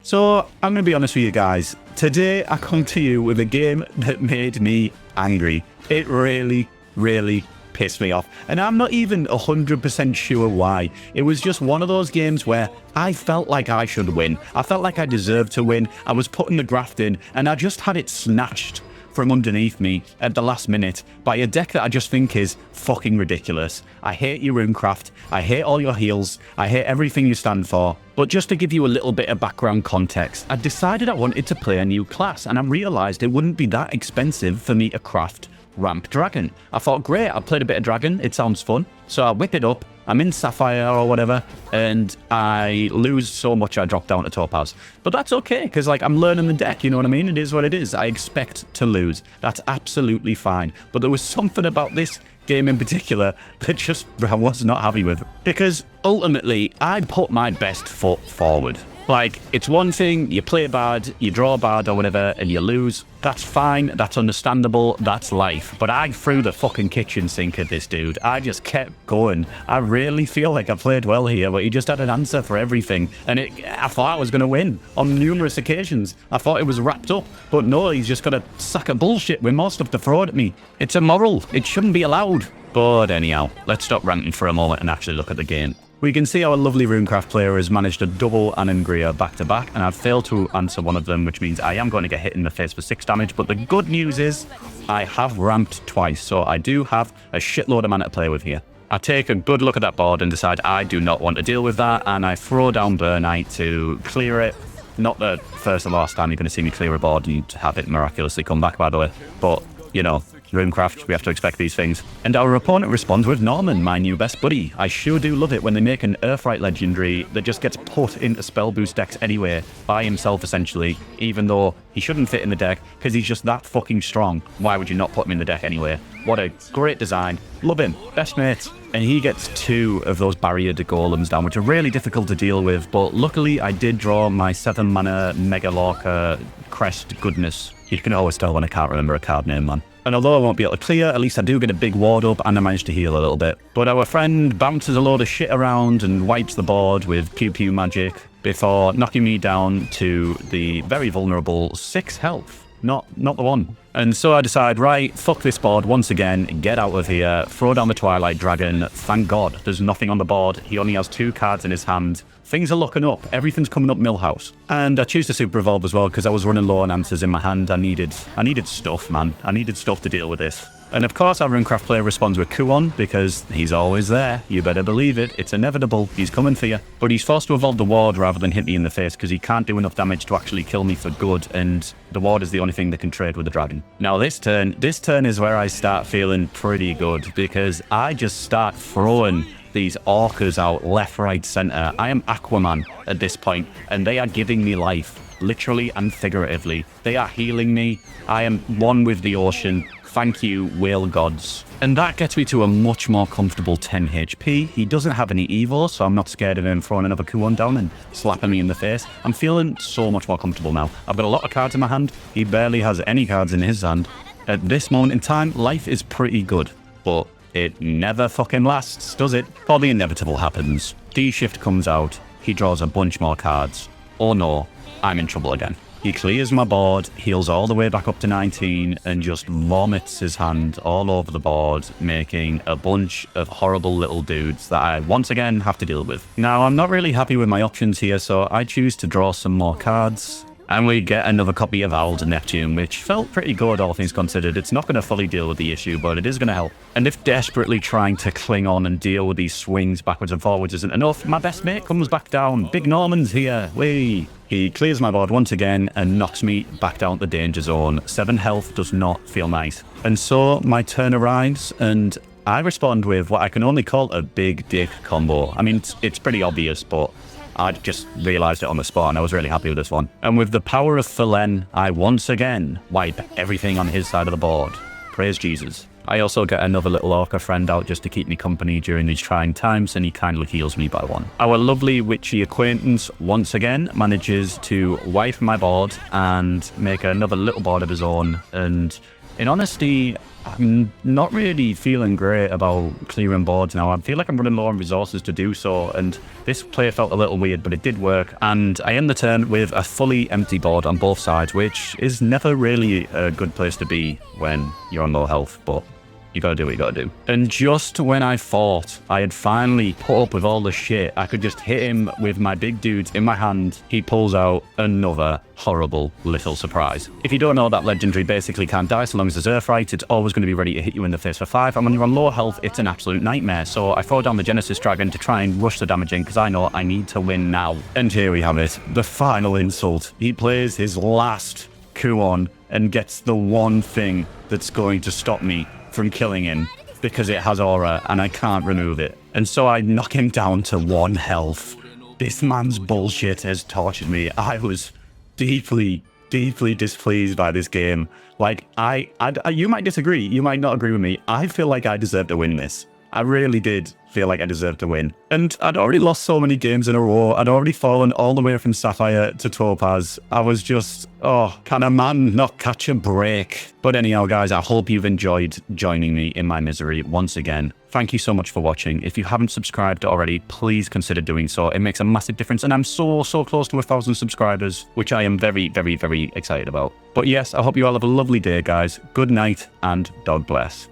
So, I'm going to be honest with you guys. Today, I come to you with a game that made me angry. It really, really pissed me off. And I'm not even 100% sure why. It was just one of those games where I felt like I should win. I felt like I deserved to win. I was putting the graft in, and I just had it snatched from underneath me at the last minute by a deck that I just think is fucking ridiculous. I hate your Runecraft, I hate all your heals, I hate everything you stand for. But just to give you a little bit of background context, I decided I wanted to play a new class, and I realised it wouldn't be that expensive for me to craft Ramp Dragon. I thought, great, I played a bit of Dragon, it sounds fun. So I whip it up, I'm in Sapphire or whatever, and I lose so much I drop down to Topaz. But that's okay, because like I'm learning the deck, you know what I mean? It is what it is. I expect to lose. That's absolutely fine. But there was something about this game in particular that just I was not happy with. Because ultimately, I put my best foot forward. Like, it's one thing, you play bad, you draw bad or whatever, and you lose. That's fine, that's understandable, that's life. But I threw the fucking kitchen sink at this dude. I just kept going. I really feel like I played well here, but he just had an answer for everything. And I thought I was going to win on numerous occasions. I thought it was wrapped up. But no, he's just got a sack of bullshit with more stuff to throw at me. It's immoral. It shouldn't be allowed. But anyhow, let's stop ranting for a moment and actually look at the game. We can see our lovely Runecraft player has managed to double Anangria back to back, and I've failed to answer one of them, which means I am going to get hit in the face for 6 damage. But the good news is I have ramped twice, so I do have a shitload of mana to play with here. I take a good look at that board and decide I do not want to deal with that, and I throw down Burnite to clear it. Not the first or last time you're going to see me clear a board and have it miraculously come back, by the way. But, you know, Runecraft, we have to expect these things. And our opponent responds with Norman, my new best buddy. I sure do love it when they make an Earthright legendary that just gets put into spell boost decks anyway, by himself essentially, even though he shouldn't fit in the deck, because he's just that fucking strong. Why would you not put him in the deck anyway? What a great design. Love him. Best mates. And he gets 2 of those barrier to golems down, which are really difficult to deal with, but luckily I did draw my 7 mana Mega Lorca Crest goodness. You can always tell when I can't remember a card name, man. And although I won't be able to clear, at least I do get a big ward up and I manage to heal a little bit. But our friend bounces a load of shit around and wipes the board with pew pew magic before knocking me down to the very vulnerable 6 health. Not the one. And so I decide, right, fuck this board once again, get out of here, throw down the Twilight Dragon. Thank God, there's nothing on the board. He only has 2 cards in his hand. Things are looking up. Everything's coming up Millhouse. And I choose to Super Evolve as well because I was running low on answers in my hand. I needed stuff, man. I needed stuff to deal with this. And of course, our Runecraft player responds with Kuon because he's always there. You better believe it. It's inevitable. He's coming for you. But he's forced to evolve the ward rather than hit me in the face because he can't do enough damage to actually kill me for good. And the ward is the only thing that can trade with the dragon. Now this turn is where I start feeling pretty good because I just start throwing these orcas out left, right, center. I am Aquaman at this point, and they are giving me life, literally and figuratively. They are healing me. I am one with the ocean. Thank you, whale gods. And that gets me to a much more comfortable 10 HP. He doesn't have any Evo, so I'm not scared of him throwing another Kuon down and slapping me in the face. I'm feeling so much more comfortable now. I've got a lot of cards in my hand. He barely has any cards in his hand. At this moment in time, life is pretty good, but it never fucking lasts, does it? Or the inevitable happens. D-Shift comes out. He draws a bunch more cards. Oh no, I'm in trouble again. He clears my board, heals all the way back up to 19, and just vomits his hand all over the board, making a bunch of horrible little dudes that I once again have to deal with. Now, I'm not really happy with my options here, so I choose to draw some more cards. And we get another copy of Owled Neptune, which felt pretty good, all things considered. It's not going to fully deal with the issue, but it is going to help. And if desperately trying to cling on and deal with these swings backwards and forwards isn't enough, my best mate comes back down. Big Norman's here. Whee! He clears my board once again and knocks me back down the danger zone. 7 health does not feel nice. And so my turn arrives, and I respond with what I can only call a big dick combo. I mean, it's pretty obvious, but I just realised it on the spot and I was really happy with this one. And with the power of Phalen, I once again wipe everything on his side of the board. Praise Jesus. I also get another little orca friend out just to keep me company during these trying times, and he kindly heals me by 1. Our lovely witchy acquaintance once again manages to wipe my board and make another little board of his own, and In honesty, I'm not really feeling great about clearing boards now. I feel like I'm running low on resources to do so, and this play felt a little weird, but it did work. And I end the turn with a fully empty board on both sides, which is never really a good place to be when you're on low health, but you gotta do what you gotta do. And just when I thought I had finally put up with all the shit, I could just hit him with my big dudes in my hand, he pulls out another horrible little surprise. If you don't know, that legendary basically can't die so long as there's Earthright. It's always going to be ready to hit you in the face for 5, and when you're on low health, it's an absolute nightmare. So I throw down the Genesis Dragon to try and rush the damage in, because I know I need to win now. And here we have it, the final insult. He plays his last coup on and gets the one thing that's going to stop me from killing him, because it has aura and I can't remove it. And so I knock him down to 1 health. This man's bullshit has tortured me. I was deeply displeased by this game. Like, you might disagree, you might not agree with me. I feel like I deserve to win this. I really did feel like I deserved to win. And I'd already lost so many games in a row. I'd already fallen all the way from Sapphire to Topaz. I was just, oh, can a man not catch a break? But anyhow, guys, I hope you've enjoyed joining me in my misery once again. Thank you so much for watching. If you haven't subscribed already, please consider doing so. It makes a massive difference, and I'm so close to 1,000 subscribers, which I am very excited about. But yes, I hope you all have a lovely day, guys. Good night, and God bless.